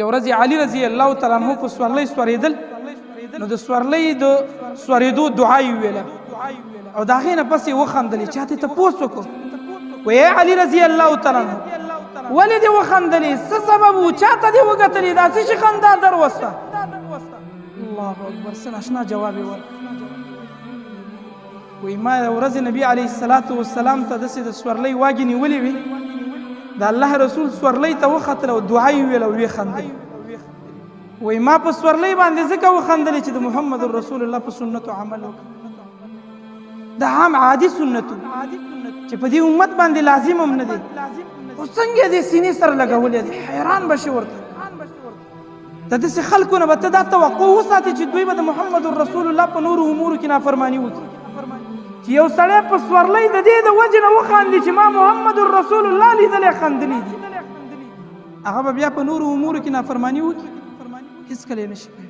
یو ورځ علي رضی الله تعالی عنہ په سورلۍ سورېدل نو د سورلۍ د سورېدو دعا یې ویله او د هغې نه پس یې وخندلې چا ته تپوس وکړو وی علي رضی الله تعالی عنہ ولې دې وخندلې څه سبب و چا ته دې وګتلې دا څه شي خندا در وسته الله اکبر څه ناشنا جواب یې ورکړ وی ما یو ورځ نبي علیه الصلاة والسلام ته داسې د سورلۍ واګې نیولې وې د الله رسول سورلۍ ته وختل او دعا یې ویله او ویې خندلې وی ما په سورلۍ باندې ځکه وخندلې چې د محمد رسول الله په سنتو عمل وکړ د عام عادي سنتو چې په دې امت باندې لازم هم نه دی خو څنګه دې سینې سره لګولې دی حیران به شي ورته د داسې خلکو نه به ته دا توقع وساتې چې دوی به د محمد رسول الله په نورو امورو کې نافرماني وکړي چې یو سړی په سورلۍ د دې د وجې نه وخاندي چې ما محمد رسول الله لیدلی خندلي دي هغه به بیا په نورو امورو کې نافرماني وکړي هېڅکله یې نه شي